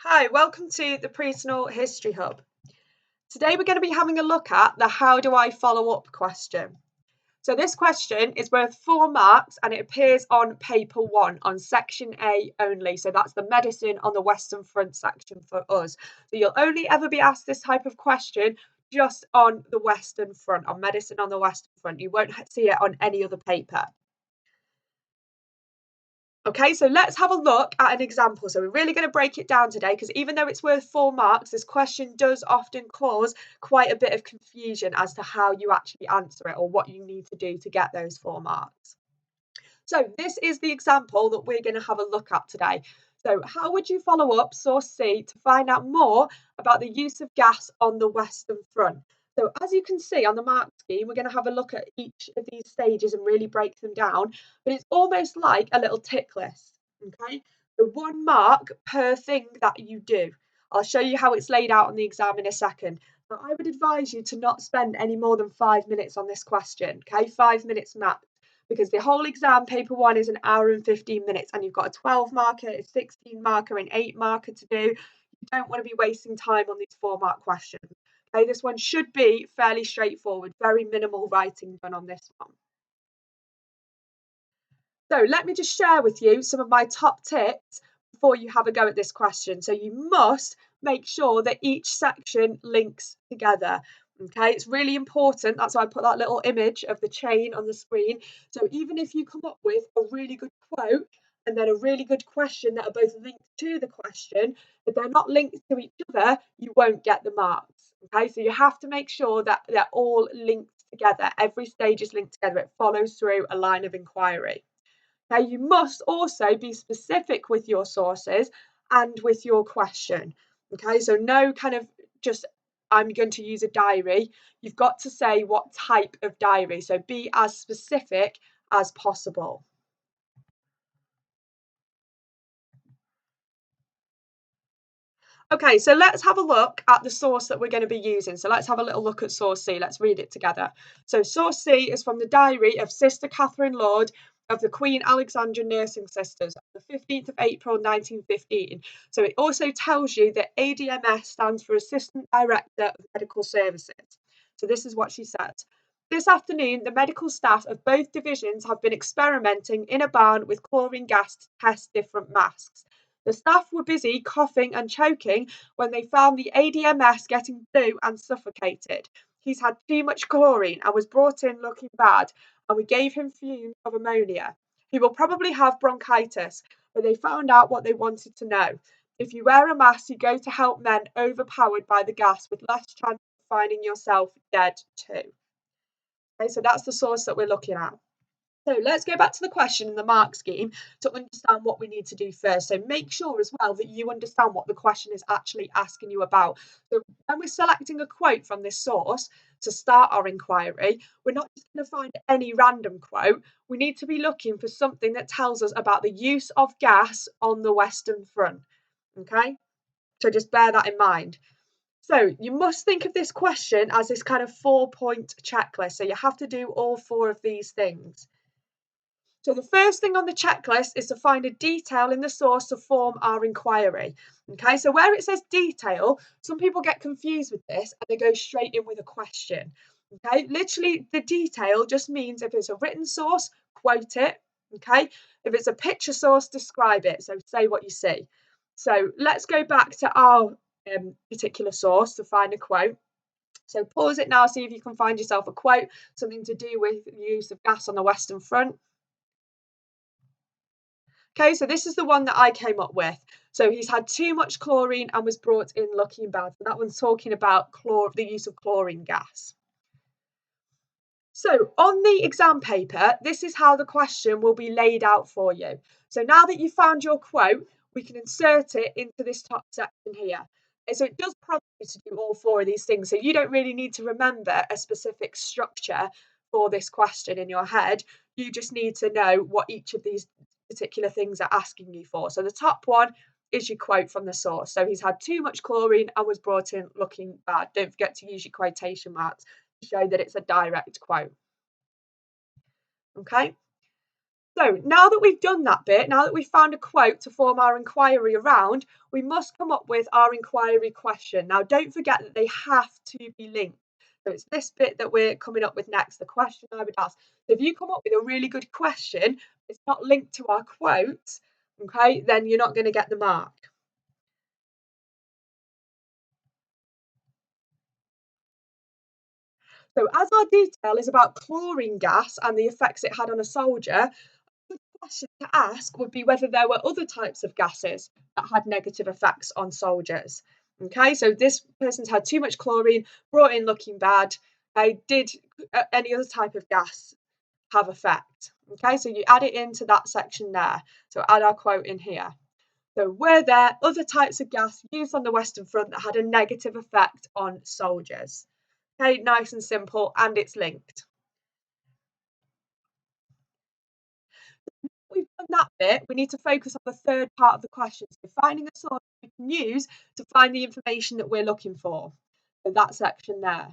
Hi, welcome to the Personal History Hub. Today we're going to be having a look at the how do I follow up question. So this question is worth 4 marks and it appears on paper 1 on section A only. So that's the medicine on the Western Front section for us. So you'll only ever be asked this type of question just on the Western Front, on medicine on the Western Front. You won't see it on any other paper. Okay, so let's have a look at an example. So we're really going to break it down today because even though it's worth 4 marks, this question does often cause quite a bit of confusion as to how you actually answer it or what you need to do to get those 4 marks. So this is the example that we're going to have a look at today. So how would you follow up source C to find out more about the use of gas on the Western Front? So as you can see on the mark scheme, we're going to have a look at each of these stages and really break them down, but it's almost like a little tick list, okay? So 1 mark per thing that you do. I'll show you how it's laid out on the exam in a second. But I would advise you to not spend any more than 5 minutes on this question, okay? 5 minutes max, because the whole exam, paper 1, is an hour and 15 minutes, and you've got a 12 marker, a 16 marker, an 8 marker to do. You don't want to be wasting time on these 4 mark questions. Okay, this one should be fairly straightforward, very minimal writing done on this one. So let me just share with you some of my top tips before you have a go at this question. So you must make sure that each section links together. Okay, it's really important. That's why I put that little image of the chain on the screen. So even if you come up with a really good quote and then a really good question that are both linked to the question, if they're not linked to each other, you won't get the marks. Okay, so you have to make sure that they're all linked together. Every stage is linked together. It follows through a line of inquiry. Now, you must also be specific with your sources and with your question. Okay, so no kind of just, I'm going to use a diary. You've got to say what type of diary. So be as specific as possible. Okay, so let's have a look at the source that we're going to be using. So let's have a little look at source C. Let's read it together. So source C is from the diary of Sister Catherine Lord of the Queen Alexandra Nursing Sisters on the 15th of April 1915. So it also tells you that ADMS stands for Assistant Director of Medical Services. So this is what she said. This afternoon, the medical staff of both divisions have been experimenting in a barn with chlorine gas to test different masks. The staff were busy coughing and choking when they found the ADMS getting blue and suffocated. He's had too much chlorine and was brought in looking bad, and we gave him fumes of ammonia. He will probably have bronchitis, but they found out what they wanted to know. If you wear a mask, you go to help men overpowered by the gas with less chance of finding yourself dead too. Okay, so that's the source that we're looking at. So let's go back to the question in the mark scheme to understand what we need to do first. So make sure as well that you understand what the question is actually asking you about. So when we're selecting a quote from this source to start our inquiry, we're not just going to find any random quote. We need to be looking for something that tells us about the use of gas on the Western Front. Okay, so just bear that in mind. So you must think of this question as this kind of 4-point checklist. So you have to do all 4 of these things. So the first thing on the checklist is to find a detail in the source to form our inquiry. Okay, so where it says detail, some people get confused with this and they go straight in with a question. Okay, literally the detail just means if it's a written source, quote it. Okay, if it's a picture source, describe it. So say what you see. So let's go back to our particular source to find a quote. So pause it now, see if you can find yourself a quote, something to do with the use of gas on the Western Front. Okay, so this is the one that I came up with. So he's had too much chlorine and was brought in looking bad. So that one's talking about the use of chlorine gas. So on the exam paper, this is how the question will be laid out for you. So now that you've found your quote, we can insert it into this top section here. And so it does prompt you to do all 4 of these things. So you don't really need to remember a specific structure for this question in your head. You just need to know what each of these particular things are asking you for. So the top one is your quote from the source. So he's had too much chlorine and was brought in looking bad. Don't forget to use your quotation marks to show that it's a direct quote. Okay. So now that we've done that bit, now that we've found a quote to form our inquiry around, we must come up with our inquiry question. Now, don't forget that they have to be linked. So it's this bit that we're coming up with next, the question I would ask. So if you come up with a really good question, it's not linked to our quote, okay, then you're not going to get the mark. So as our detail is about chlorine gas and the effects it had on a soldier, the question to ask would be whether there were other types of gases that had negative effects on soldiers. Okay, so this person's had too much chlorine, brought in looking bad. Did any other type of gas have effect? Okay, so you add it into that section there. So add our quote in here. So were there other types of gas used on the Western Front that had a negative effect on soldiers? Okay, nice and simple, and it's linked. We've done that bit, we need to focus on the third part of the question. So finding a source we can use to find the information that we're looking for. So that section there.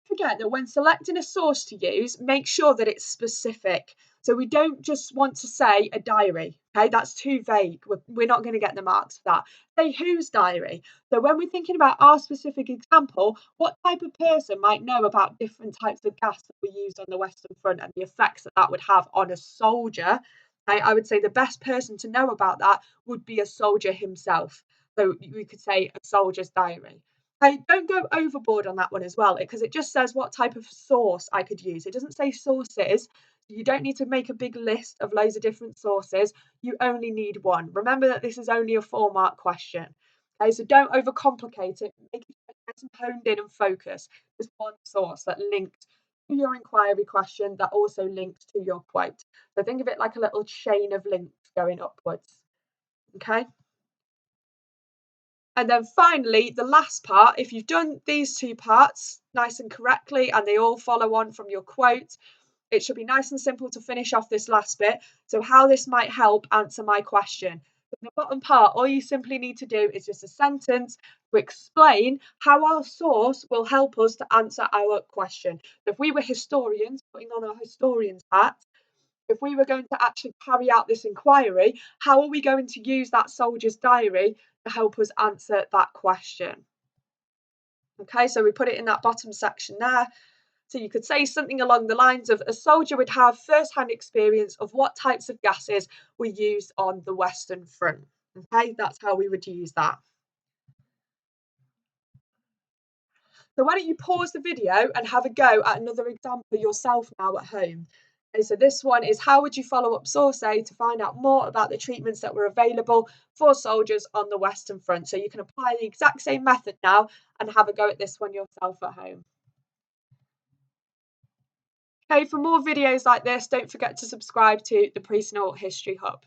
Forget that when selecting a source to use, make sure that it's specific. So we don't just want to say a diary. Okay, that's too vague. We're not going to get the marks for that. Say whose diary. So when we're thinking about our specific example, what type of person might know about different types of gas that we used on the Western Front and the effects that that would have on a soldier? I would say the best person to know about that would be a soldier himself. So we could say a soldier's diary. Don't go overboard on that one as well, because it just says what type of source I could use. It doesn't say sources. You don't need to make a big list of loads of different sources. You only need one. Remember that this is only a 4-mark question. Okay, so don't overcomplicate it. Make it nice and honed in and focus. There's one source that linked to your inquiry question that also linked to your quote. So think of it like a little chain of links going upwards. Okay. And then finally, the last part, if you've done these 2 parts nice and correctly and they all follow on from your quote, it should be nice and simple to finish off this last bit. So how this might help answer my question. In the bottom part, all you simply need to do is just a sentence to explain how our source will help us to answer our question. So if we were historians, putting on our historian's hat, if we were going to actually carry out this inquiry, how are we going to use that soldier's diary to help us answer that question? Okay, so we put it in that bottom section there. So you could say something along the lines of a soldier would have first-hand experience of what types of gases were used on the Western Front. Okay, that's how we would use that. So why don't you pause the video and have a go at another example yourself now at home. Okay, so this one is how would you follow up source A to find out more about the treatments that were available for soldiers on the Western Front. So you can apply the exact same method now and have a go at this one yourself at home. Okay, for more videos like this, don't forget to subscribe to the Pre-Snort History Hub.